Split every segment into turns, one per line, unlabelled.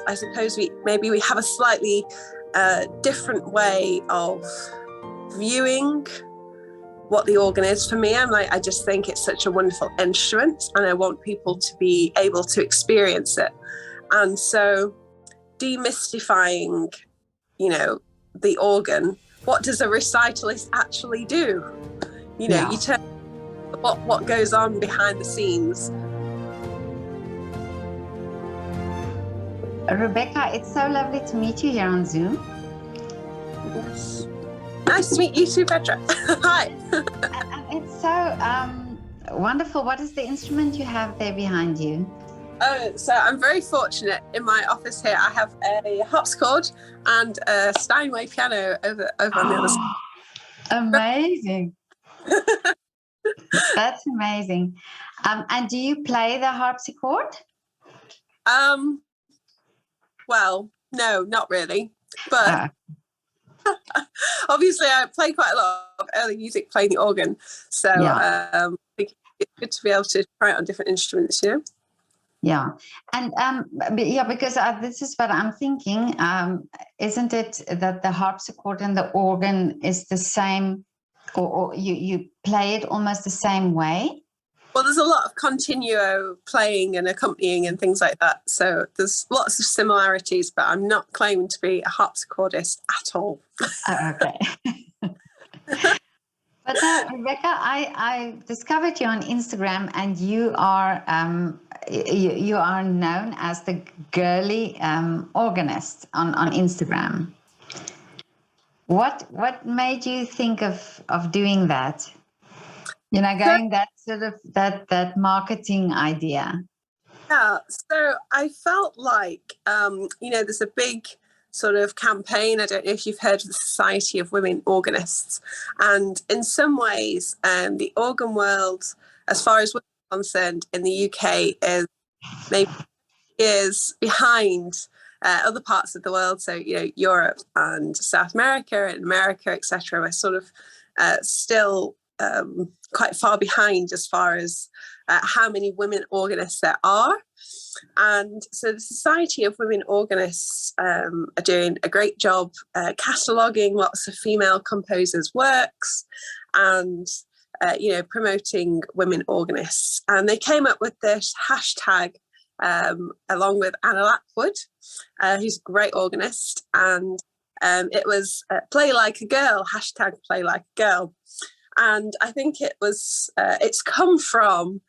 I suppose we have a slightly different way of viewing what the organ is. For me, I just think it's such a wonderful instrument, and I want people to be able to experience it. And so demystifying, the organ, what does a recitalist actually do? You turn what goes on behind the scenes.
Rebekah, it's so lovely to meet you here on Zoom.
Yes. Nice to meet you too, Petra. Hi.
And it's so wonderful. What is the instrument you have there behind you?
Oh, so I'm very fortunate. In my office here, I have a harpsichord and a Steinway piano over on the other side.
Amazing. That's amazing. And do you play the harpsichord?
Well, no, not really. But obviously I play quite a lot of early music playing the organ. So I think it's good to be able to try it on different instruments,
Yeah. And because this is what I'm thinking. Isn't it that the harpsichord and the organ is the same, or you play it almost the same way?
Well, there's a lot of continuo playing and accompanying and things like that. So there's lots of similarities, but I'm not claiming to be a harpsichordist at all.
Oh, okay. But Rebekah, I discovered you on Instagram, and you are known as the girly organist on Instagram. What made you think of doing that? Going that sort of that marketing idea.
Yeah, so I felt like there's a big sort of campaign. I don't know if you've heard of the Society of Women Organists, and in some ways the organ world, as far as we're concerned in the UK, is maybe years behind other parts of the world. So Europe and South America and America, etc. We're sort of still quite far behind as far as how many women organists there are. And so the Society of Women Organists are doing a great job cataloguing lots of female composers' works and promoting women organists. And they came up with this hashtag along with Anna Lapwood, who's a great organist, and it was play like a girl, hashtag play like a girl. And I think it was it's come from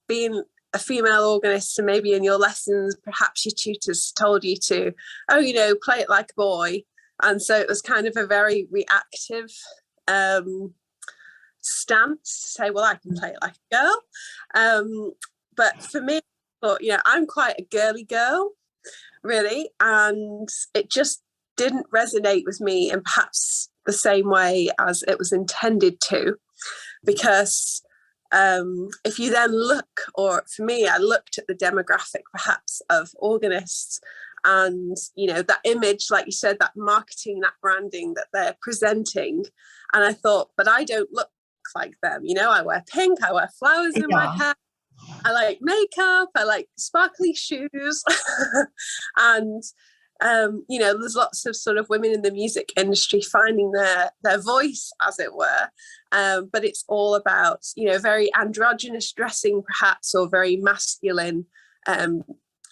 being a female organist, and maybe in your lessons perhaps your tutors told you to play it like a boy, and so it was kind of a very reactive stance to say, well, I can play it like a girl. But for me, I thought, I'm quite a girly girl, really, and it just didn't resonate with me in perhaps the same way as it was intended to, because if you then look, or for me, I looked at the demographic perhaps of organists, and that image, like you said, that marketing, that branding that they're presenting, and I thought, but I don't look like them. I wear pink, I wear flowers in my hair, I like makeup, I like sparkly shoes, and there's lots of sort of women in the music industry finding their voice, as it were, but it's all about very androgynous dressing perhaps, or very masculine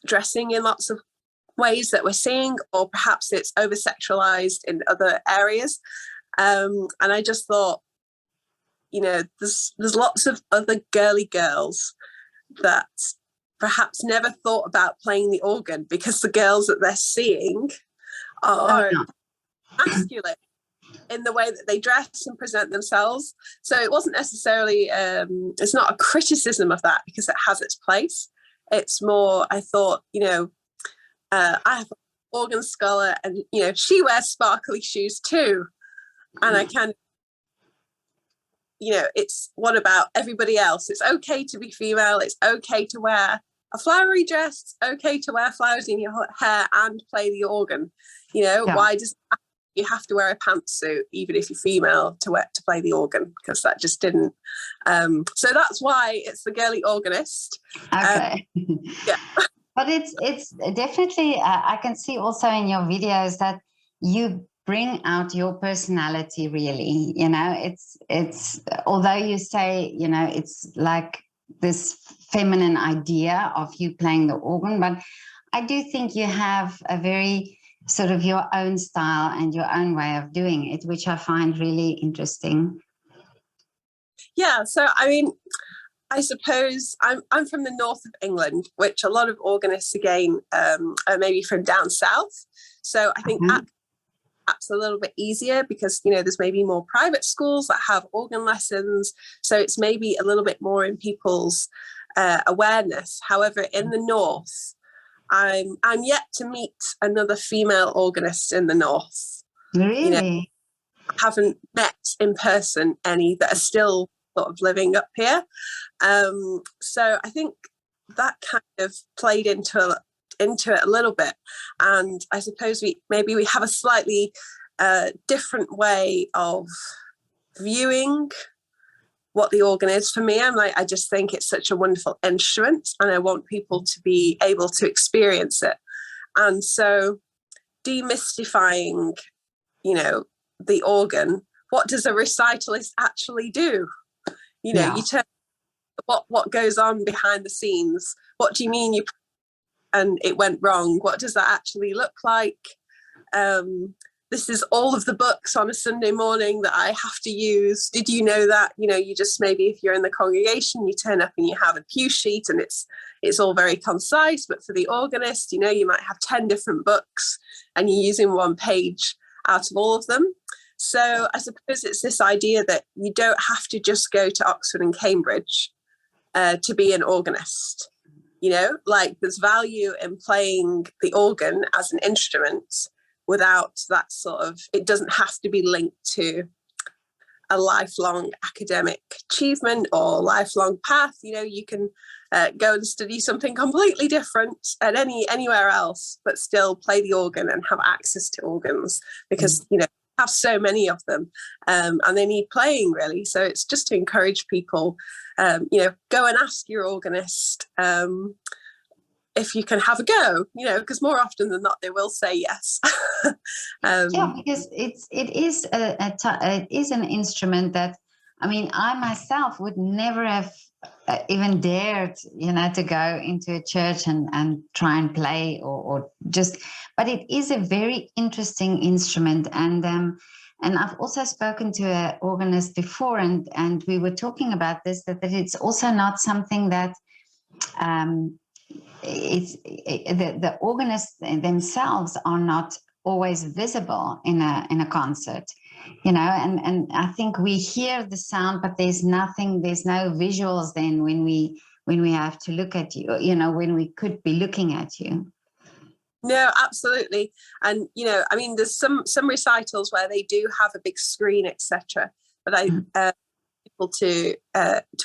dressing in lots of ways that we're seeing, or perhaps it's over sexualized in other areas, and I just thought there's lots of other girly girls that perhaps never thought about playing the organ, because the girls that they're seeing are masculine in the way that they dress and present themselves. So it wasn't necessarily, it's not a criticism of that, because it has its place. It's more, I thought, I have an organ scholar, and, she wears sparkly shoes too. And I kind of, it's what about everybody else? It's okay to be female. It's okay to wear a flowery dress. It's okay to wear flowers in your hair and play the organ. Why does you have to wear a pantsuit even if you're female to play the organ? Because that just didn't. So that's why it's the girly organist.
Okay.
Yeah.
But it's definitely, I can see also in your videos that you bring out your personality, really. You know, it's although you say, you know, it's like this feminine idea of you playing the organ, but I do think you have a very sort of your own style and your own way of doing it, which I find really interesting.
Yeah, so I mean, I suppose I'm from the north of England, which a lot of organists again are maybe from down south. So I think perhaps a little bit easier because, you know, there's maybe more private schools that have organ lessons. So it's maybe a little bit more in people's awareness. However, in the north, I'm yet to meet another female organist in the north.
Really?
You know, I haven't met in person any that are still sort of living up here. So I think that kind of played into it a little bit, and I suppose we have a slightly different way of viewing what the organ is. For me, I just think it's such a wonderful instrument, and I want people to be able to experience it. And so, demystifying, you know, the organ. What does a recitalist actually do? You know, you turn what goes on behind the scenes. What do you mean and it went wrong? What does that actually look like? This is all of the books on a Sunday morning that I have to use. Did you know that? You know, you just maybe if you're in the congregation, you turn up and you have a pew sheet and it's all very concise. But for the organist, you know, you might have 10 different books and you're using one page out of all of them. So I suppose it's this idea that you don't have to just go to Oxford and Cambridge to be an organist. You know, like there's value in playing the organ as an instrument without that sort of, it doesn't have to be linked to a lifelong academic achievement or lifelong path. You know, you can go and study something completely different at anywhere else, but still play the organ and have access to organs because, you know, have so many of them and they need playing really. So it's just to encourage people, you know, go and ask your organist if you can have a go, you know, because more often than not they will say yes.
Yeah, because it is an instrument that, I mean, I myself would never have even dared, you know, to go into a church and try and play or just, but it is a very interesting instrument. And I've also spoken to an organist before, and we were talking about this, that it's also not something that the organists themselves are not always visible in a concert, you know, and I think we hear the sound, but there's no visuals then when we have to look at you, you know, when we could be looking at you.
No, absolutely. And, you know, I mean, there's some recitals where they do have a big screen, etc. But I people to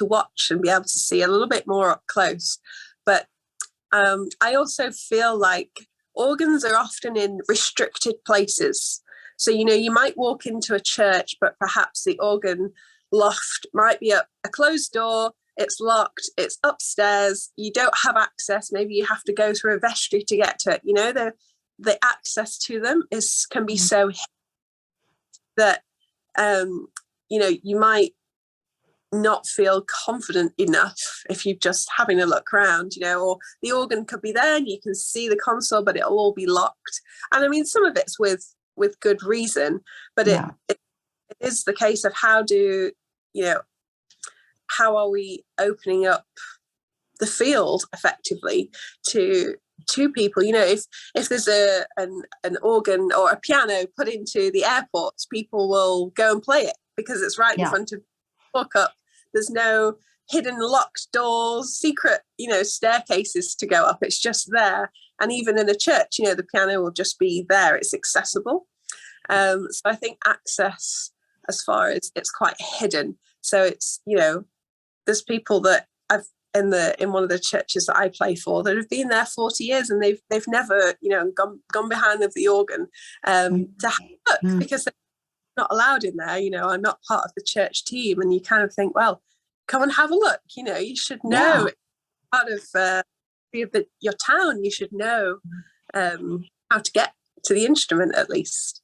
watch and be able to see a little bit more up close. But I also feel like organs are often in restricted places. So, you know, you might walk into a church, but perhaps the organ loft might be a closed door. It's locked, it's upstairs, you don't have access, maybe you have to go through a vestry to get to it. You know, the access to them can be so that you know, you might not feel confident enough if you're just having a look around, you know, or the organ could be there and you can see the console, but it'll all be locked. And I mean, some of it's with good reason, but it is the case of how are we opening up the field effectively to people? You know, if there's an organ or a piano put into the airports, people will go and play it because it's right in front of walk up. There's no hidden locked doors, secret, you know, staircases to go up. It's just there. And even in a church, you know, the piano will just be there. It's accessible. So I think access, as far as it's quite hidden. So it's, you know, there's people that I've in one of the churches that I play for that have been there 40 years and they've never, you know, gone behind the organ to have a look because they're not allowed in there. You know, I'm not part of the church team, and you kind of think, well, come and have a look. You know, you should know it's part of of your town, you should know how to get to the instrument at least.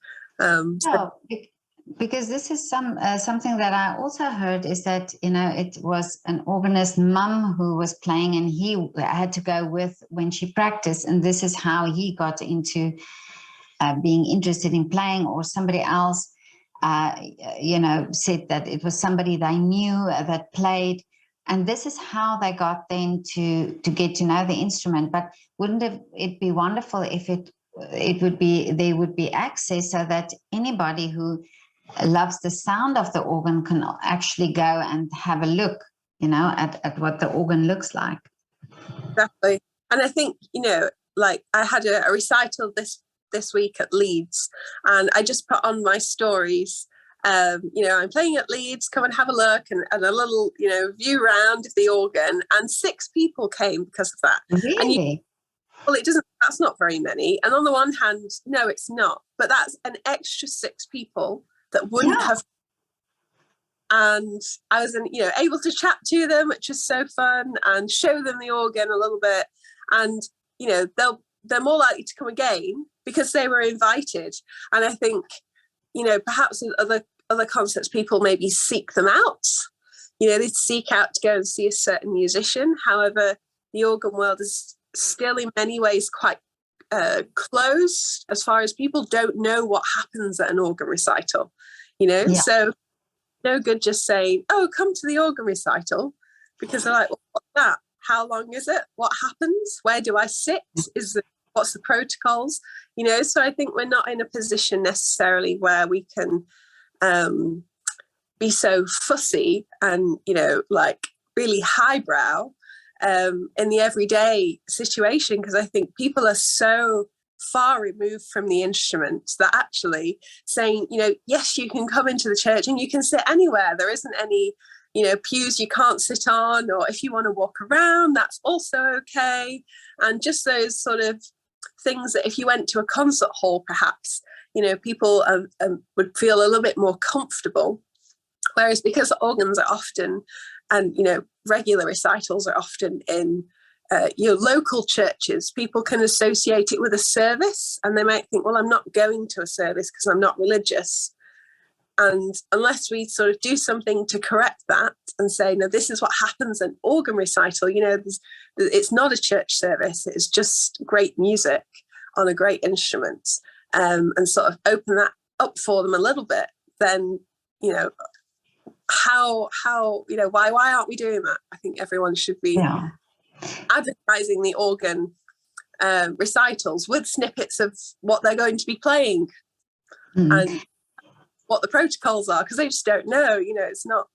Because this is something that I also heard, is that, you know, it was an organist mum who was playing, and he had to go with when she practiced, and this is how he got into being interested in playing, or somebody else you know, said that it was somebody they knew that played, and this is how they got then to get to know the instrument. But wouldn't it be wonderful if there would be access, so that anybody who loves the sound of the organ can actually go and have a look, you know, at what the organ looks like.
Exactly. And I think, you know, like I had a recital this week at Leeds, and I just put on my stories, you know, I'm playing at Leeds, come and have a look, and a little, you know, view round of the organ, and 6 people came because of that.
Really?
Well, that's not very many. And on the one hand, no, it's not, but that's an extra 6 people that wouldn't have. And I was, you know, able to chat to them, which was so fun, and show them the organ a little bit. And, you know, they're more likely to come again because they were invited. And I think, you know, perhaps in other concerts, people maybe seek them out. You know, they seek out to go and see a certain musician. However, the organ world is still in many ways quite closed, as far as people don't know what happens at an organ recital, you know.
Yeah.
So no good just saying, oh, come to the organ recital, because they're like, well, what's that? How long is it? What happens? Where do I sit? What's the protocols? You know, so I think we're not in a position necessarily where we can be so fussy and, you know, like really highbrow in the everyday situation, because I think people are so far removed from the instruments that actually saying, you know, yes, you can come into the church and you can sit anywhere. There isn't any, you know, pews you can't sit on, or if you want to walk around, that's also okay. And just those sort of things that if you went to a concert hall, perhaps, you know, people would feel a little bit more comfortable. Whereas because organs are often, and, you know, regular recitals are often in your local churches, people can associate it with a service, and they might think, well, I'm not going to a service because I'm not religious. And unless we sort of do something to correct that and say, no, this is what happens at an organ recital, you know, it's not a church service, it's just great music on a great instrument, and sort of open that up for them a little bit, then, you know, how you know, why aren't we doing that? I think everyone should be advertising the organ recitals with snippets of what they're going to be playing and what the protocols are, because they just don't know, you know. It's not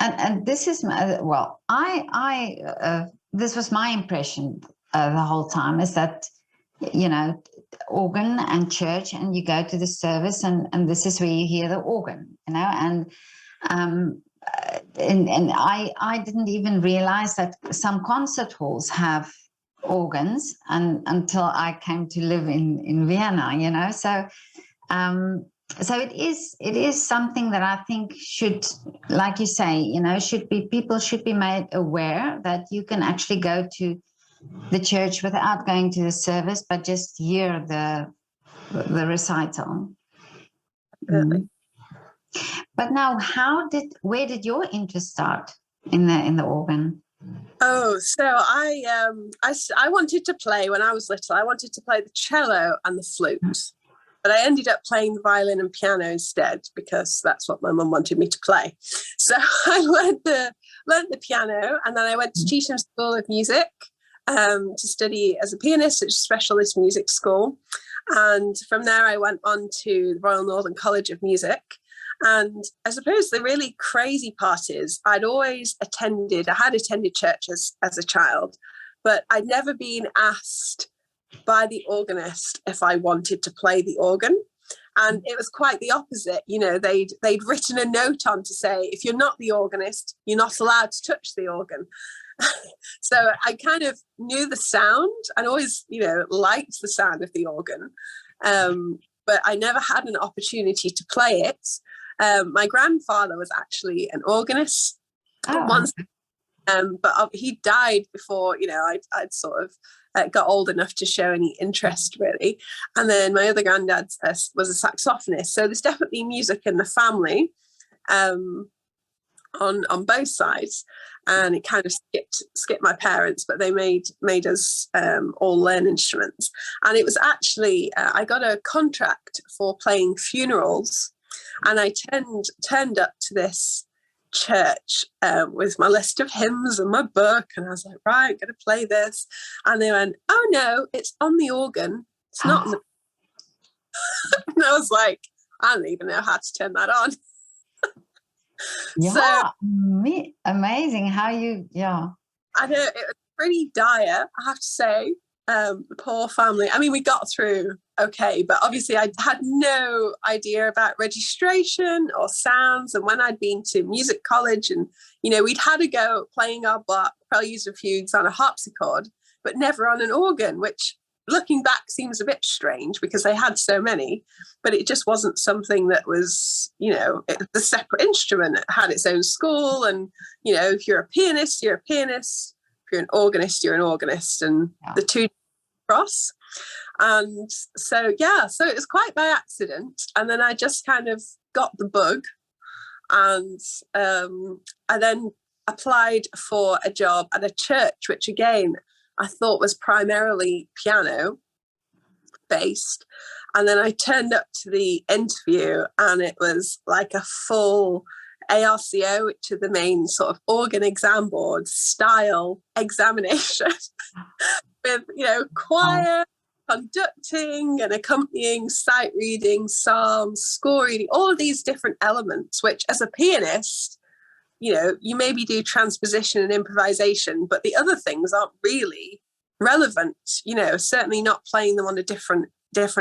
and this is well, I this was my impression the whole time, is that, you know, organ and church, and you go to the service, and this is where you hear the organ, you know. And I didn't even realize that some concert halls have organs, and until I came to live in Vienna, you know. So so it is something that I think should, like you say, you know, people should be made aware that you can actually go to the church without going to the service, but just hear the recital. But now, where did your interest start in the organ?
Oh, so I wanted to play when I was little. I wanted to play the cello and the flute, but I ended up playing the violin and piano instead, because that's what my mum wanted me to play. So I learned the piano, and then I went to Cheetham School of Music to study as a pianist at Specialist Music School. And from there I went on to the Royal Northern College of Music. And I suppose the really crazy part is I had attended church as a child, but I'd never been asked by the organist if I wanted to play the organ. And it was quite the opposite. You know, they'd written a note on to say, if you're not the organist, you're not allowed to touch the organ. So I kind of knew the sound, and always, you know, liked the sound of the organ. But I never had an opportunity to play it. My grandfather was actually an organist. But he died before, you know, I'd sort of got old enough to show any interest, really. And then my other granddad was a saxophonist. So there's definitely music in the family on both sides. And it kind of skipped my parents, but they made us all learn instruments. And it was actually, I got a contract for playing funerals, and I turned up to this church with my list of hymns and my book, and I was like, right, I'm gonna play this. And they went, oh no, it's on the organ, it's not on the and I was like, I don't even know how to turn that on.
Yeah,
So
amazing how you,
I know it was pretty dire, I have to say. The poor family. I mean, we got through okay, but obviously I had no idea about registration or sounds. And when I'd been to music college, and you know, we'd had a go playing our Bach preludes and fugues on a harpsichord, but never on an organ, which looking back seems a bit strange because they had so many, but it just wasn't something that was, you know, the separate instrument. It had its own school, and you know, if you're a pianist, you're a pianist. If you're an organist, you're an organist, and the two cross. And so so it was quite by accident, and then I just kind of got the bug, and I then applied for a job at a church, which again I thought was primarily piano based. And then I turned up to the interview, and it was like a full ARCO, which are the main sort of organ exam board style examination with, you know, choir, conducting and accompanying, sight reading, psalms, score reading, all of these different elements, which as a pianist, you know, you maybe do transposition and improvisation, but the other things aren't really relevant, you know, certainly not playing them on a different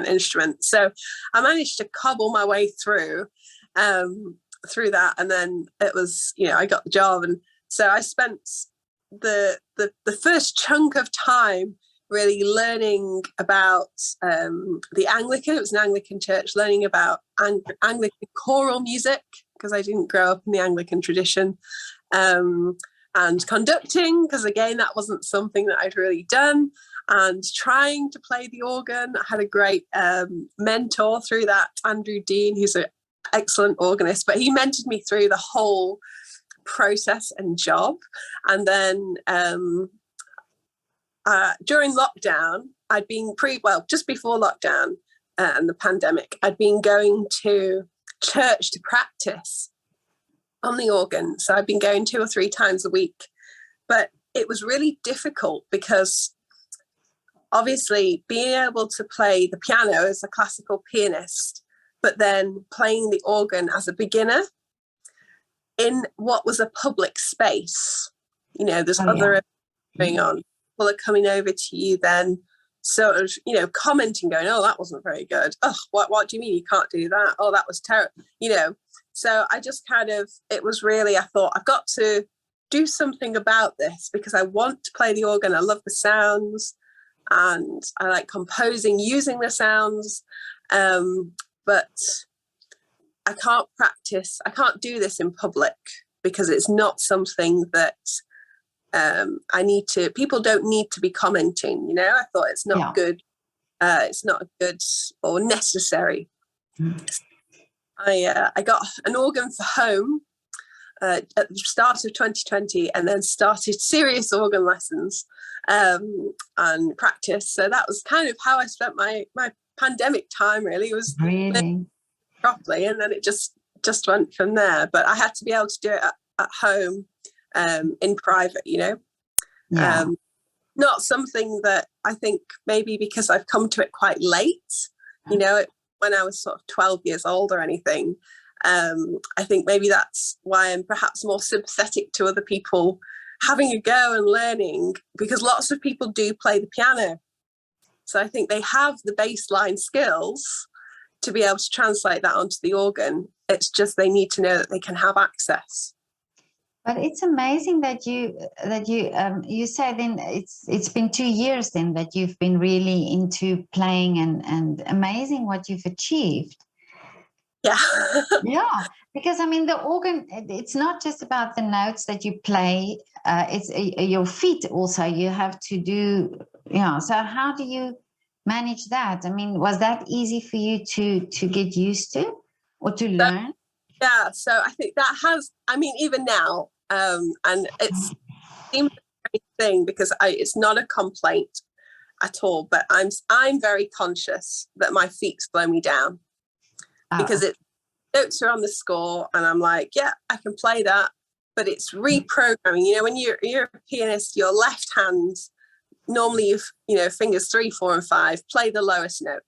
instrument. So I managed to cobble my way through that, and then it was, you know, I got the job. And so I spent the first chunk of time really learning about the Anglican. It was an Anglican church, learning about Anglican choral music, because I didn't grow up in the Anglican tradition, and conducting, because again that wasn't something that I'd really done, and trying to play the organ. I had a great mentor through that, Andrew Dean, who's an excellent organist, but he mentored me through the whole process and job. And then during lockdown, I'd been just before lockdown and the pandemic, I'd been going to church to practice on the organ. So I'd been going 2 or 3 times a week, but it was really difficult because obviously being able to play the piano as a classical pianist, but then playing the organ as a beginner in what was a public space, you know, there's other going on. People are coming over to you then, sort of, you know, commenting, going, oh, that wasn't very good. Oh, what do you mean you can't do that? Oh, that was terrible, you know. So I just kind of, it was really, I thought, I've got to do something about this because I want to play the organ. I love the sounds and I like composing using the sounds. But I can't practice, I can't do this in public because it's not something that people don't need to be commenting, you know. I thought it's not good. It's not good or necessary. I got an organ for home at the start of 2020, and then started serious organ lessons and practice. So that was kind of how I spent my pandemic time, really. It was really properly, and then it just went from there. But I had to be able to do it at home, in private, you know. Not something that I think, maybe because I've come to it quite late, you know, when I was sort of 12 years old or anything. I think maybe that's why I'm perhaps more sympathetic to other people having a go and learning, because lots of people do play the piano. So I think they have the baseline skills to be able to translate that onto the organ. It's just they need to know that they can have access.
But it's amazing that you say then it's been 2 years then that you've been really into playing, and amazing what you've achieved.
Yeah.
Yeah, because I mean, the organ, it's not just about the notes that you play, it's your feet also, you have to do, yeah. So how do you manage that? I mean, was that easy for you to get used to or to learn?
Yeah, so I think that has, I mean, even now, and it's seems a great thing because it's not a complaint at all, but I'm very conscious that my feet slow me down because it notes are on the score and I'm like, yeah, I can play that, but it's reprogramming. You know, when you're a pianist, your left hand normally fingers 3, 4, and 5 play the lowest note.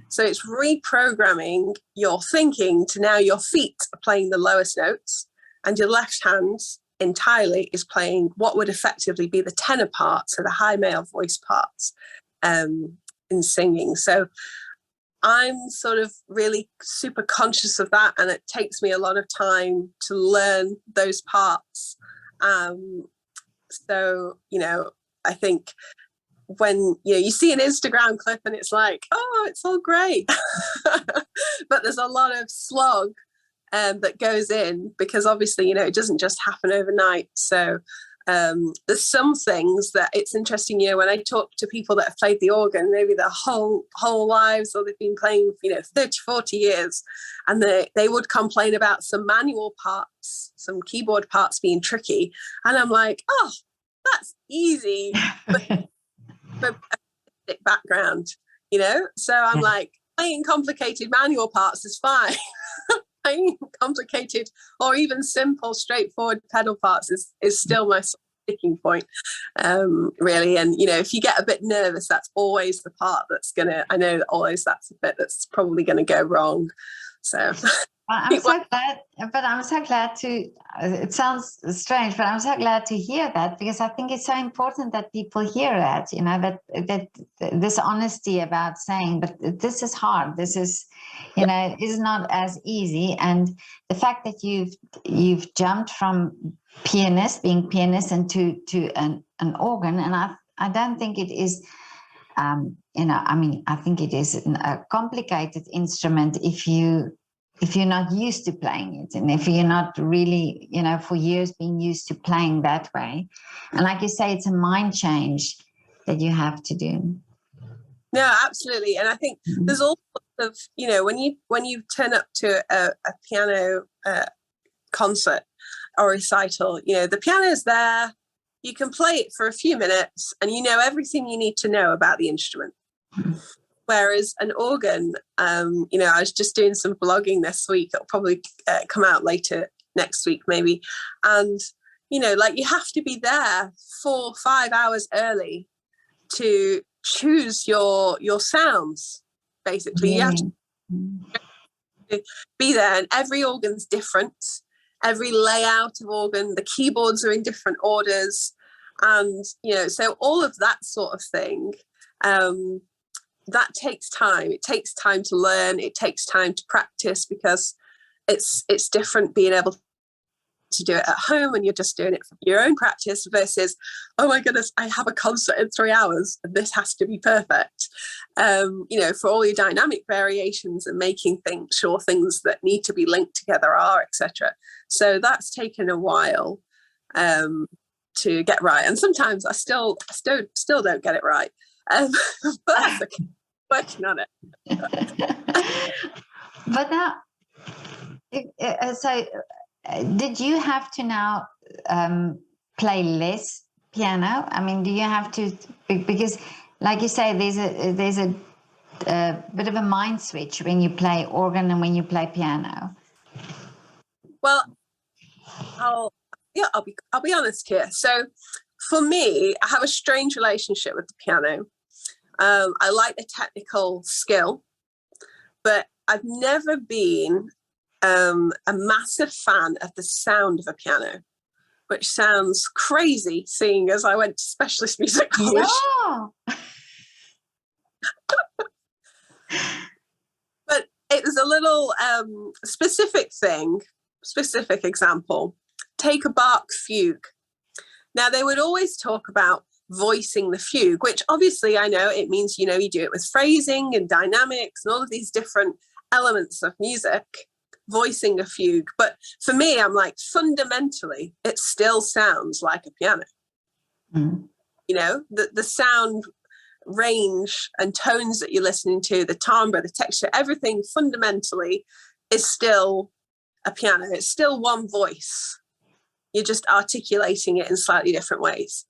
So it's reprogramming your thinking to now your feet are playing the lowest notes and your left hand entirely is playing what would effectively be the tenor parts, so the high male voice parts in singing. So I'm sort of really super conscious of that, and it takes me a lot of time to learn those parts. So, I think when you see an Instagram clip and it's like, oh, it's all great, but there's a lot of slog that goes in because obviously, it doesn't just happen overnight. So there's some things that it's interesting, when I talk to people that have played the organ, maybe their whole lives, or they've been playing, 30, 40 years, and they would complain about some manual parts, some keyboard parts being tricky. And I'm like, oh, that's easy. But background, so I'm like, playing complicated manual parts is fine. Playing complicated or even simple, straightforward pedal parts is still my sticking point, really. And if you get a bit nervous, that's always the part that's I know that always that's the bit that's probably gonna go wrong. So
I'm so glad, but I'm so glad to, it sounds strange, but I'm so glad to hear that, because I think it's so important that people hear that, that this honesty about saying, but this is hard. This is, is not as easy. And the fact that you've jumped from being pianist into an organ. And I don't think it is, I think it is a complicated instrument if you're not used to playing it, and if you're not really, for years being used to playing that way. And like you say, it's a mind change that you have to do.
No, absolutely. And I think there's all sorts of, when you turn up to a piano concert or recital, the piano's there, you can play it for a few minutes and you know everything you need to know about the instrument. Whereas an organ, I was just doing some blogging this week. It'll probably come out later next week, maybe. And, you have to be there 4-5 hours early to choose your sounds, basically.
Yeah.
You have to be there, and every organ's different. Every layout of organ, the keyboards are in different orders. And, so all of that sort of thing, that takes time. It takes time to learn. It takes time to practice, because it's different being able to do it at home and you're just doing it for your own practice versus, oh my goodness, I have a concert in 3 hours and this has to be perfect. For all your dynamic variations and making sure things that need to be linked together are, etc. So that's taken a while to get right. And sometimes I still don't get it right. But that's okay. Working on it.
But now, so did you have to now play less piano? I mean, do you have to, because like you say, there's a bit of a mind switch when you play organ and when you play piano?
Well, I'll be honest here. So for me, I have a strange relationship with the piano. I like the technical skill, but I've never been a massive fan of the sound of a piano, which sounds crazy, seeing as I went to specialist music college.
Yeah.
But it was a little specific example. Take a Bach fugue. Now, they would always talk about voicing the fugue, which obviously I know it means, you do it with phrasing and dynamics and all of these different elements of music. voicing a fugue. But for me, I'm like, fundamentally, it still sounds like a piano.
Mm.
You know, the sound range and tones that you're listening to, the timbre, the texture, everything fundamentally is still a piano. It's still one voice. You're just articulating it in slightly different ways.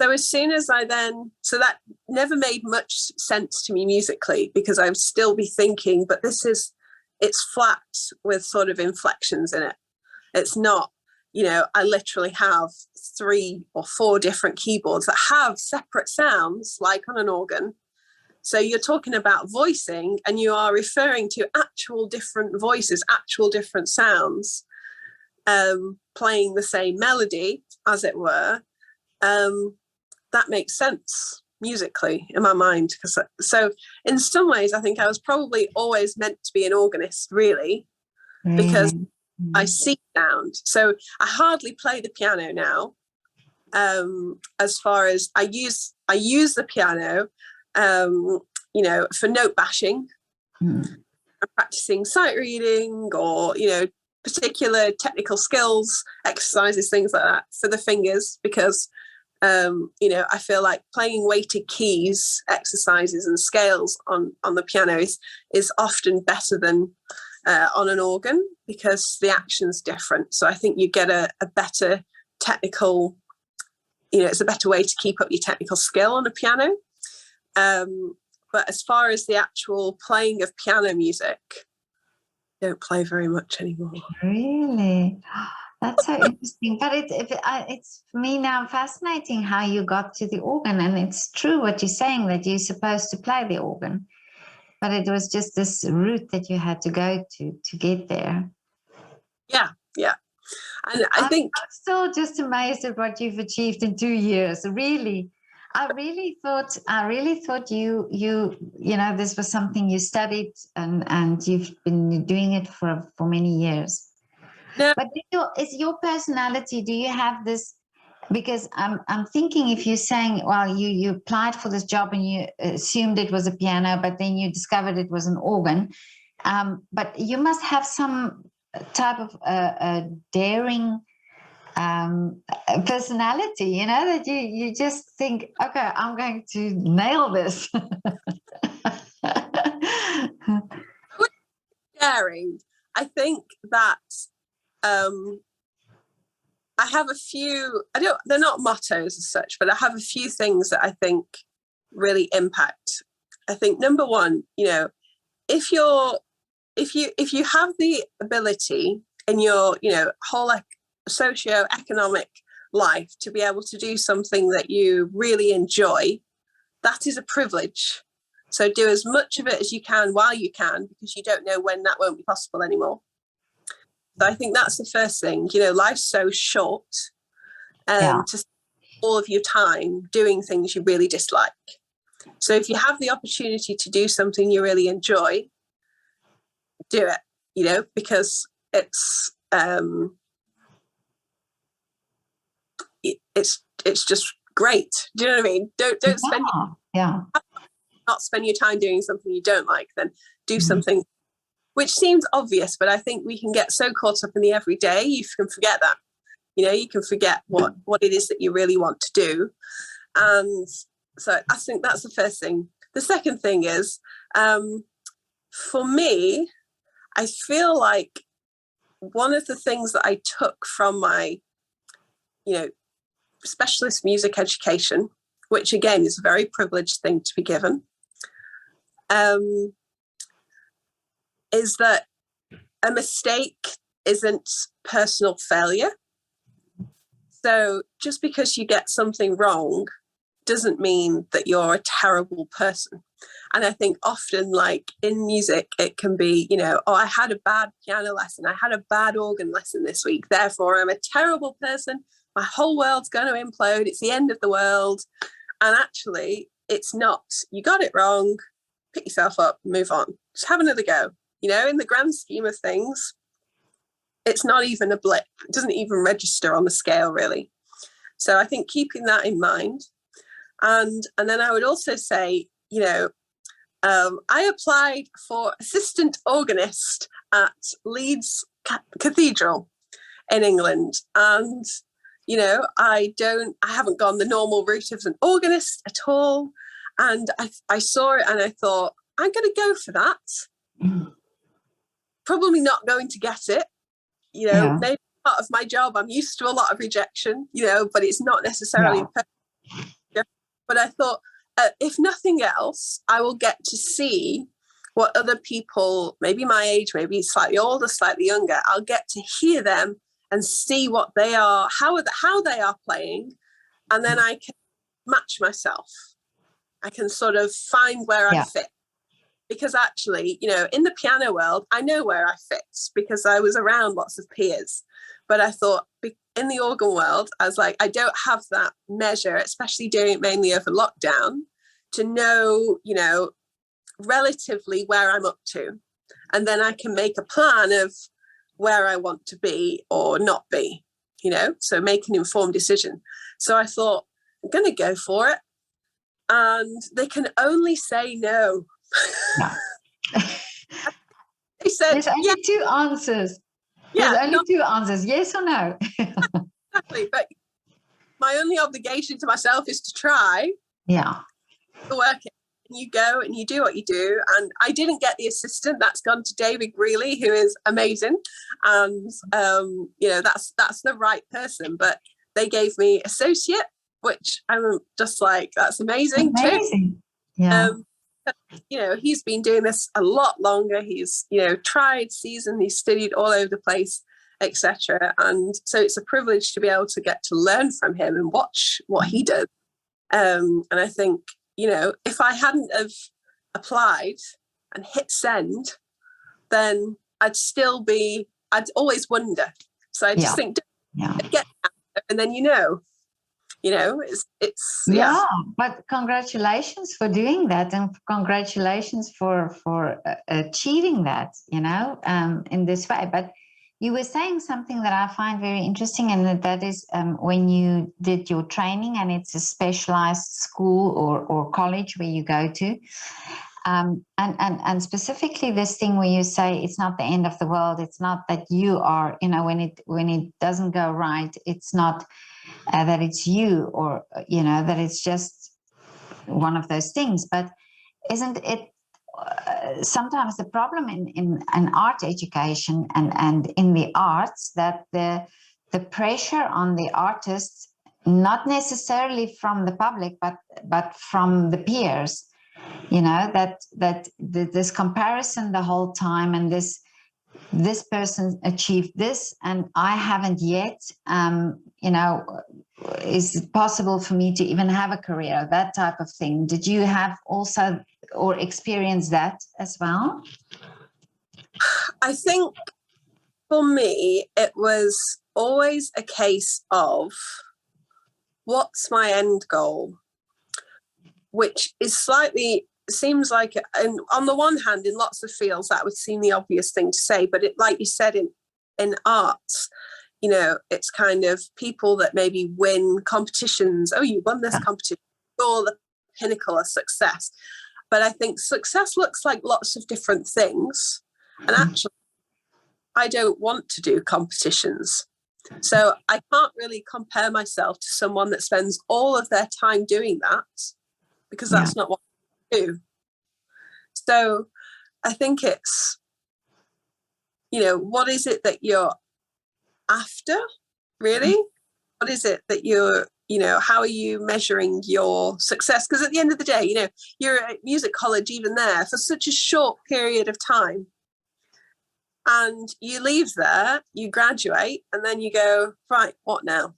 So as soon as so that never made much sense to me musically, because I would still be thinking, but it's flat with sort of inflections in it. It's not, I literally have 3 or 4 different keyboards that have separate sounds, like on an organ. So you're talking about voicing, and you are referring to actual different voices, actual different sounds, playing the same melody, as it were. That makes sense musically in my mind. So in some ways, I think I was probably always meant to be an organist, really, because I see sound. So I hardly play the piano now. As far as I use the piano, for note bashing, practicing sight reading, or particular technical skills exercises, things like that for the fingers, because I feel like playing weighted keys exercises and scales on the piano is often better than on an organ, because the action's different. So I think you get a better technical, it's a better way to keep up your technical skill on a piano. But as far as the actual playing of piano music, I don't play very much anymore.
Really? That's so interesting. But it's for me now fascinating how you got to the organ. And it's true what you're saying, that you're supposed to play the organ. But it was just this route that you had to go to get there.
Yeah. And I think
I'm still just amazed at what you've achieved in 2 years. Really. I really thought you this was something you studied and you've been doing it for many years.
No.
But is your personality, do you have this? Because I'm thinking, if you're saying, well, you applied for this job and you assumed it was a piano, but then you discovered it was an organ. But you must have some type of daring personality, that you just think, okay, I'm going to nail this.
Daring. I think that I have a few, they're not mottos as such, but I have a few things that I think really impact. I think number one, if you have the ability in your, whole socio-economic life to be able to do something that you really enjoy, that is a privilege. So do as much of it as you can while you can, because you don't know when that won't be possible anymore. So I think that's the first thing. Life's so short, to spend all of your time doing things you really dislike. So if you have the opportunity to do something you really enjoy, do it, because it's just great. Do you know what I mean? Don't spend not spend your time doing something you don't like, then do something which seems obvious, but I think we can get so caught up in the everyday, you can forget that. You can forget what it is that you really want to do. And so I think that's the first thing. The second thing is, for me, I feel like one of the things that I took from my, specialist music education, which again is a very privileged thing to be given, is that a mistake isn't personal failure. So just because you get something wrong doesn't mean that you're a terrible person. And I think often, like in music, it can be, I had a bad piano lesson, I had a bad organ lesson this week, therefore I'm a terrible person, my whole world's going to implode, it's the end of the world. And actually, it's not. You got it wrong, pick yourself up, move on, just have another go. In the grand scheme of things, it's not even a blip. It doesn't even register on the scale, really. So I think keeping that in mind. And then I would also say, I applied for assistant organist at Leeds Cathedral in England. And, you know, I haven't gone the normal route of an organist at all. And I saw it and I thought, I'm going to go for that. Probably not going to get it. You know, maybe part of my job, I'm used to a lot of rejection, you know, but it's not necessarily a perfect. But I thought, if nothing else, I will get to see what other people, maybe my age, maybe slightly older, slightly younger, I'll get to hear them and see what they are, how they are playing. And then I can match myself. I can sort of find where I fit. Because actually, you know, in the piano world, I know where I fit because I was around lots of peers. But I thought in the organ world, I was like, I don't have that measure, especially doing it mainly over lockdown, to know, you know, relatively where I'm up to. And then I can make a plan of where I want to be or not be, you know, so make an informed decision. So I thought, I'm going to go for it. And they can only say no. They said,
there's only two answers. There's only two answers, yes or no.
Exactly. But my only obligation to myself is to try. To work it. And you go and you do what you do. And I didn't get the assistant. That's gone to David Greeley, who is amazing. And you know, that's the right person. But they gave me associate, which I'm just like, that's amazing.
Amazing.
Too. You know, he's been doing this a lot longer. He's, you know, tried, seasoned, he's studied all over the place, etc. And so it's a privilege to be able to get to learn from him and watch what he does. And I think, you know, if I hadn't have applied and hit send, then I'd always wonder. So I just think, get that, and then you know, it's
but congratulations for doing that, and congratulations for achieving that, you know, in this way. But you were saying something that I find very interesting, and that is when you did your training, and it's a specialized school or college where you go to, and specifically this thing where you say it's not the end of the world. It's not that you are, you know, when it doesn't go right, it's not that it's you, or, you know, that it's just one of those things. But isn't it sometimes the problem in art education and in the arts, that the pressure on the artists, not necessarily from the public, but from the peers, you know, that this comparison the whole time, and this person achieved this and I haven't yet, you know, is it possible for me to even have a career, that type of thing? Did you have also or experience that as well?
I think for me, it was always a case of what's my end goal, which is slightly, seems like, and on the one hand, in lots of fields, that would seem the obvious thing to say, but it, like you said, in arts, you know, it's kind of people that maybe win competitions. Oh, you won this competition, or the pinnacle of success. But I think success looks like lots of different things. And actually, I don't want to do competitions. So I can't really compare myself to someone that spends all of their time doing that, because that's not what I do. So I think it's, you know, what is it that you're after, really? What is it that you're, you know, how are you measuring your success? Because at the end of the day, you know, you're at music college, even there, for such a short period of time. And you leave there, you graduate, and then you go, right, what now?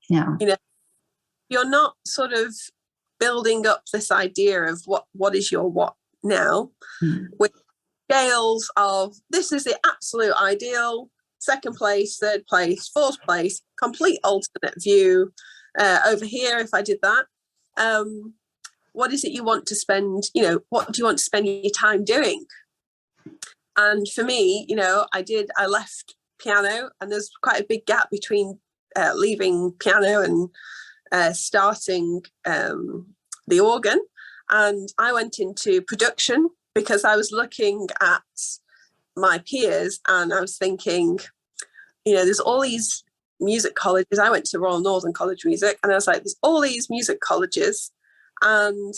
Yeah.
You know, you're not sort of building up this idea of what is your what now, with scales of this is the absolute ideal, second place, third place, fourth place, complete alternate view, over here if I did that. What is it you want to spend, you know, what do you want to spend your time doing? And for me, you know, I left piano, and there's quite a big gap between leaving piano and starting the organ. And I went into production because I was looking at my peers, and I was thinking, there's all these music colleges. I went to Royal Northern College of Music, and I was like, there's all these music colleges, and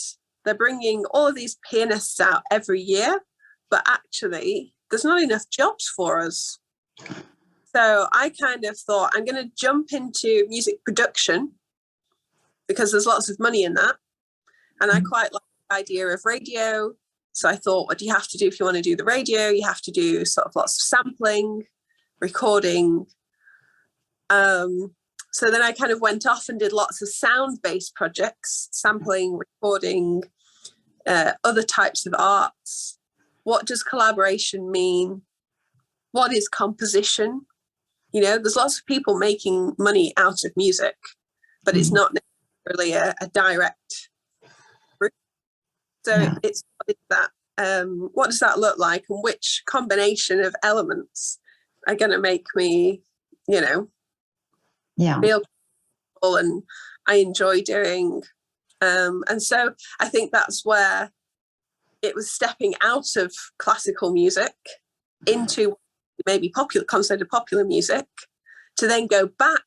they're bringing all of these pianists out every year, but actually there's not enough jobs for us. So I kind of thought, I'm going to jump into music production because there's lots of money in that. And I quite like the idea of radio. So I thought, what do you have to do if you want to do the radio? You have to do sort of lots of sampling, recording. So then I kind of went off and did lots of sound-based projects, sampling, recording, other types of arts. What does collaboration mean? What is composition? There's lots of people making money out of music, but it's not necessarily a direct route. So it's what is that? What does that look like, and which combination of elements are going to make me, feel comfortable and I enjoy doing. And so I think that's where it was stepping out of classical music into maybe considered popular music, to then go back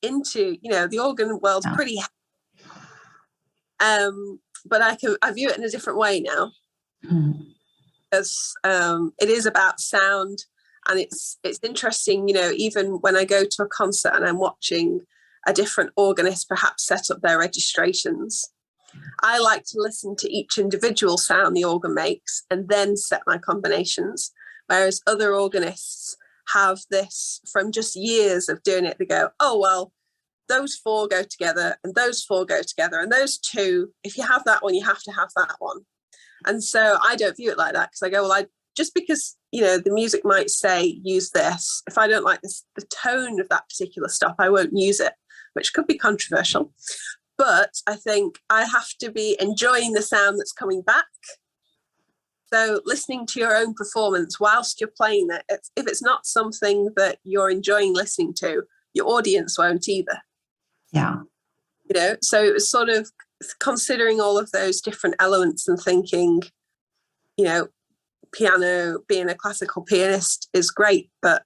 into, the organ world's pretty but I view it in a different way now, because it is about sound. And it's interesting, even when I go to a concert and I'm watching a different organist perhaps set up their registrations, I like to listen to each individual sound the organ makes and then set my combinations. Whereas other organists have this from just years of doing it. They go, oh, well, those four go together and those four go together and those two, if you have that one, you have to have that one. And so I don't view it like that, because I go, well, just because, the music might say use this, if I don't like the tone of that particular stuff, I won't use it, which could be controversial. But I think I have to be enjoying the sound that's coming back. So listening to your own performance whilst you're playing it, if it's not something that you're enjoying listening to, your audience won't either.
Yeah.
So it was sort of considering all of those different elements and thinking, piano, being a classical pianist is great, but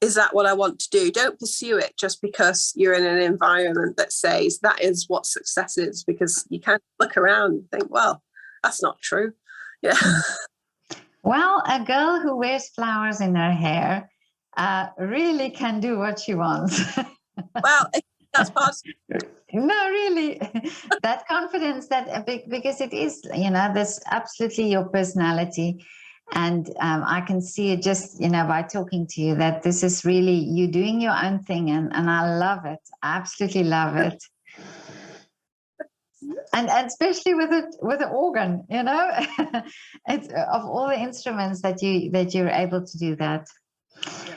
is that what I want to do? Don't pursue it just because you're in an environment that says that is what success is, because you can't look around and think, well, that's not true. Yeah.
Well, a girl who wears flowers in her hair really can do what she wants.
Well, that's part of
No, really, that confidence, because it is, that's absolutely your personality. And I can see it just, by talking to you, that this is really you doing your own thing. And I love it. I absolutely love it. And especially with the organ, it's of all the instruments that you're able to do that.
Yeah.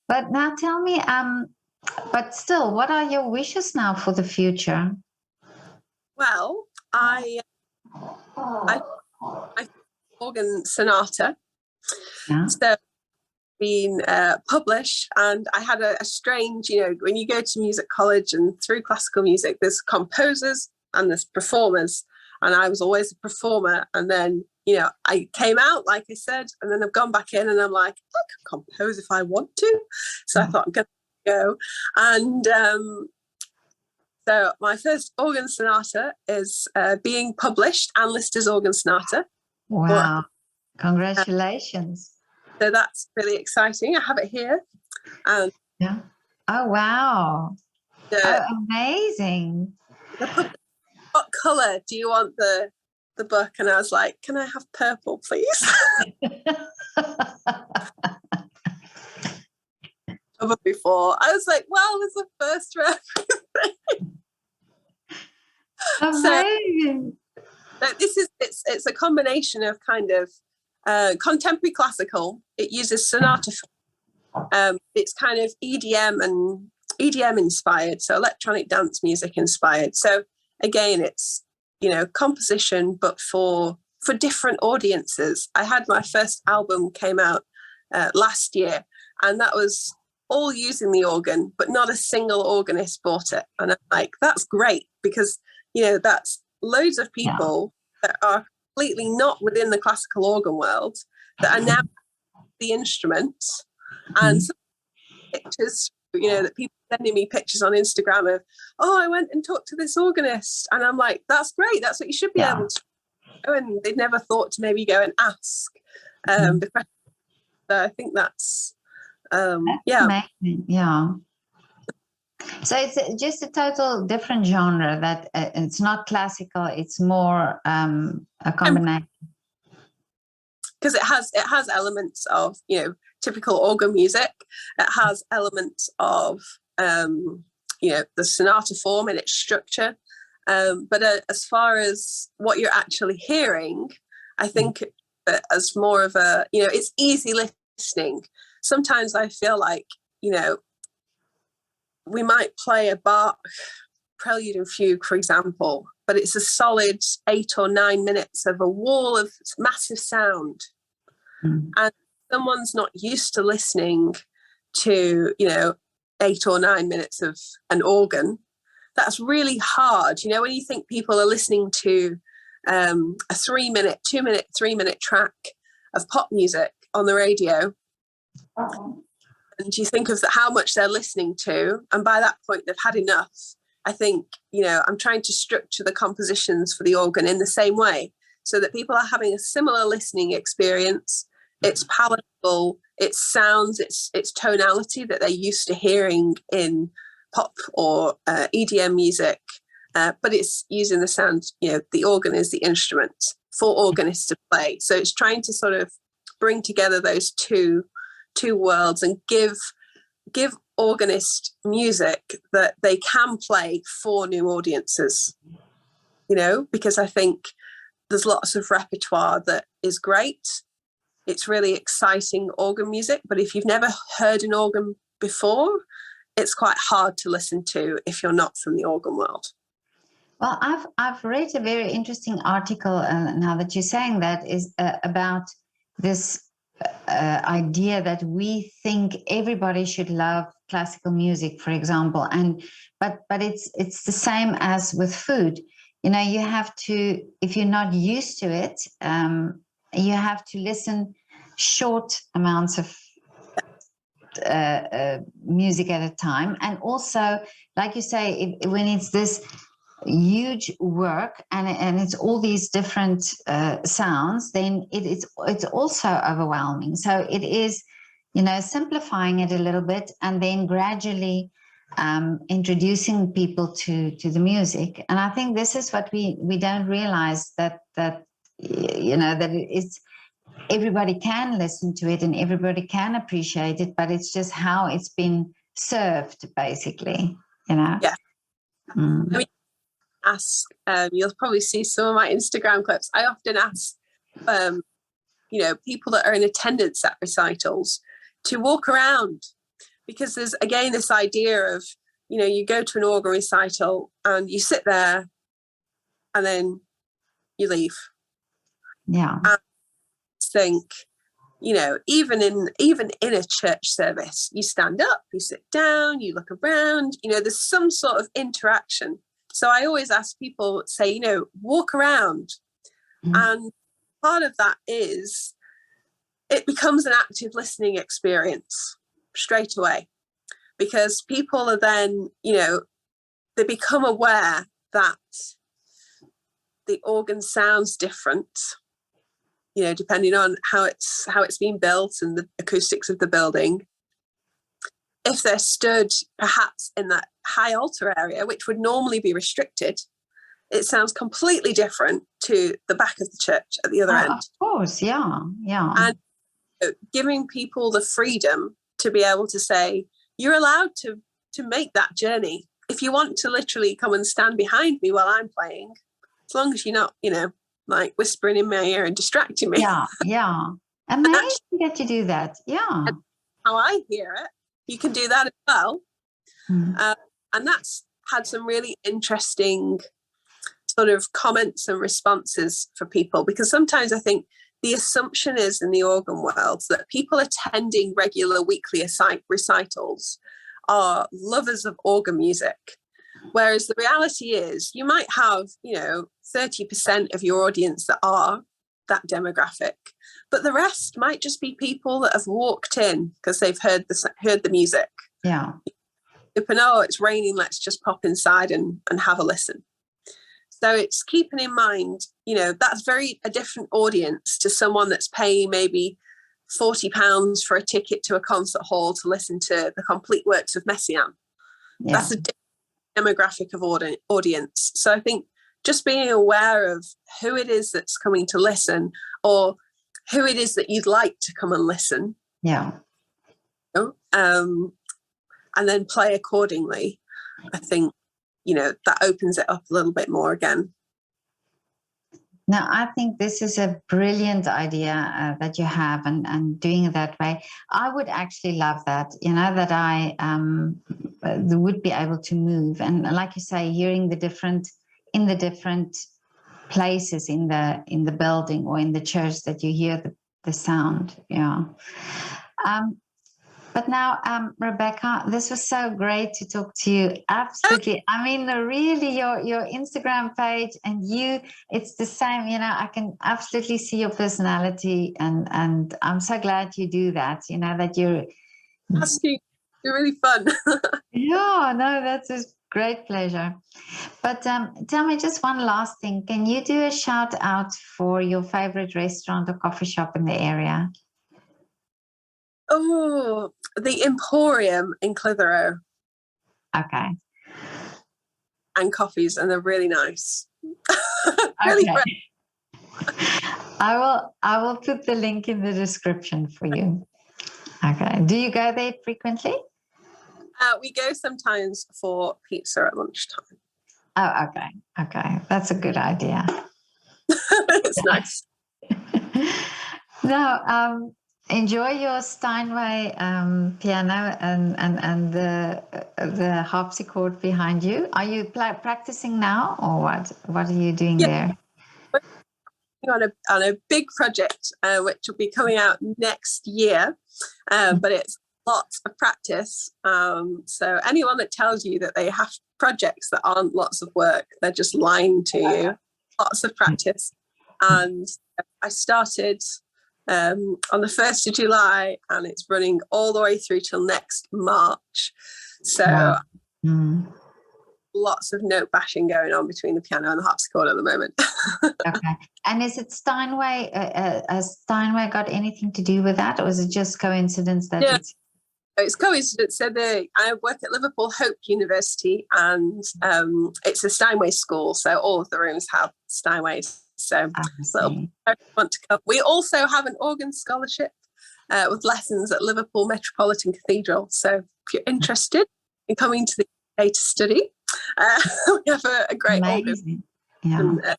But now tell me, but still, what are your wishes now for the future?
Well, I organ sonata.
Yeah.
So been published, and I had a strange, when you go to music college and through classical music, there's composers and there's performers, and I was always a performer. And then I came out, like I said, and then I've gone back in and I'm like, I can compose if I want to. So I thought I'm gonna go. And so my first organ sonata is being published and listed as organ sonata.
Wow. Congratulations.
So that's really exciting. I have it here.
Yeah. Oh, wow. Amazing.
What colour do you want the book? And I was like, can I have purple, please? Before I was like, well, there's a first round.
Amazing.
So it's a combination of kind of contemporary classical. It uses sonata. It's kind of EDM inspired, so electronic dance music inspired. So again, it's composition, but for different audiences. I had my first album came out last year, and that was all using the organ, but not a single organist bought it. And I'm like, that's great, because that's loads of people that are completely not within the classical organ world that are now the instrument, and some pictures, that people sending me pictures on Instagram of, oh, I went and talked to this organist, and I'm like, that's great, that's what you should be able to do. And they'd never thought to maybe go and ask the question. So I think that's
amazing. Yeah. So it's just a total different genre, that it's not classical, it's more a combination.
Because it has elements of typical organ music. It has elements of the sonata form in its structure, but as far as what you're actually hearing, I think as more of a it's easy listening. Sometimes I feel like we might play a Bach prelude and fugue, for example, but it's a solid 8 or 9 minutes of a wall of massive sound. And someone's not used to listening to 8 or 9 minutes of an organ. That's really hard. When you think people are listening to a 3-minute, 2-minute, 3-minute track of pop music on the radio, and you think of how much they're listening to, and by that point they've had enough. I think I'm trying to structure the compositions for the organ in the same way, so that people are having a similar listening experience. It's palatable, it sounds, it's tonality that they're used to hearing in pop or EDM music, but it's using the sound. The organ is the instrument for organists to play. So it's trying to sort of bring together those two worlds and give organist music that they can play for new audiences, because I think there's lots of repertoire that is great. It's really exciting organ music, but if you've never heard an organ before, it's quite hard to listen to if you're not from the organ world.
Well, I've read a very interesting article now that you're saying that, is about this idea that we think everybody should love classical music, for example, but it's the same as with food. You have to, if you're not used to it, you have to listen short amounts of music at a time, and also, like you say, when it's this huge work and it's all these different sounds, then it's also overwhelming. So it is, simplifying it a little bit, and then gradually introducing people to the music. And I think this is what we don't realize, that that it's, everybody can listen to it and everybody can appreciate it, but it's just how it's been served, basically.
Yeah. I mean, ask, you'll probably see some of my Instagram clips. I often ask people that are in attendance at recitals to walk around, because there's again this idea of you go to an organ recital and you sit there and then you leave.
Yeah.
And think even in a church service, you stand up, you sit down, you look around, there's some sort of interaction. So I always ask people, say, walk around. And part of that is it becomes an active listening experience straight away, because people are then, they become aware that the organ sounds different, depending on how it's been built and the acoustics of the building. If they're stood perhaps in that high altar area, which would normally be restricted, it sounds completely different to the back of the church at the other end.
Of course, yeah.
And giving people the freedom to be able to say, you're allowed to make that journey. If you want to literally come and stand behind me while I'm playing, as long as you're not, like whispering in my ear and distracting me.
Yeah. Amazing that you do that. Yeah.
How I hear it, you can do that as well. And that's had some really interesting sort of comments and responses for people, because sometimes I think the assumption is in the organ world that people attending regular weekly recitals are lovers of organ music. Whereas the reality is you might have, 30% of your audience that that demographic, but the rest might just be people that have walked in because they've heard the music.
Yeah.
Oh, it's raining, let's just pop inside and have a listen. So it's keeping in mind, that's a different audience to someone that's paying maybe £40 for a ticket to a concert hall to listen to the complete works of Messiaen. Yeah. That's a different demographic of audience. So I think just being aware of who it is that's coming to listen, or who it is that you'd like to come and listen.
Yeah.
And then play accordingly. I think, that opens it up a little bit more again.
Now, I think this is a brilliant idea that you have, and doing it that way. I would actually love that, that I would be able to move. And like you say, hearing the different places in the building or in the church that you hear the sound. Yeah. But now, Rebekah, this was so great to talk to you. Absolutely. I mean, really, your Instagram page and it's the same. I can absolutely see your personality, and I'm so glad you do that. That you're.
You're really fun.
Yeah, no, that's a great pleasure. But tell me just one last thing. Can you do a shout out for your favorite restaurant or coffee shop in the area?
Oh, the Emporium in Clitheroe.
Okay.
And coffees, and they're really nice. Really
okay. I will put the link in the description for you. Okay. Do you go there frequently?
We go sometimes for pizza at lunchtime.
Oh, okay. Okay. That's a good idea.
It's nice.
Now, enjoy your Steinway piano and the harpsichord behind you. Are you practicing now, or what? What are you doing there?
On a big project, which will be coming out next year, but it's lots of practice. So anyone that tells you that they have projects that aren't lots of work, they're just lying to you. Lots of practice. And I started on the 1st of July, and it's running all the way through till next March. So wow. Lots of note bashing going on between the piano and the harpsichord at the moment.
Okay. And is it Steinway? Has Steinway got anything to do with that, or is it just coincidence that
it's coincidence. So I work at Liverpool Hope University, and it's a Steinway school, so all of the rooms have Steinways. So want to come. We also have an organ scholarship with lessons at Liverpool Metropolitan Cathedral. So if you're interested in coming to the UK to study, we have a great organ.
Yeah.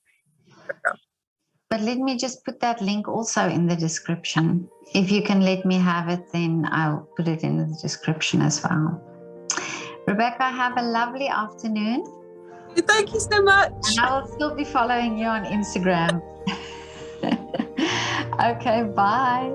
But let me just put that link also in the description. If you can let me have it, then I'll put it in the description as well. Rebekah, have a lovely afternoon.
Thank you so much.
And I will still be following you on Instagram. Okay, bye.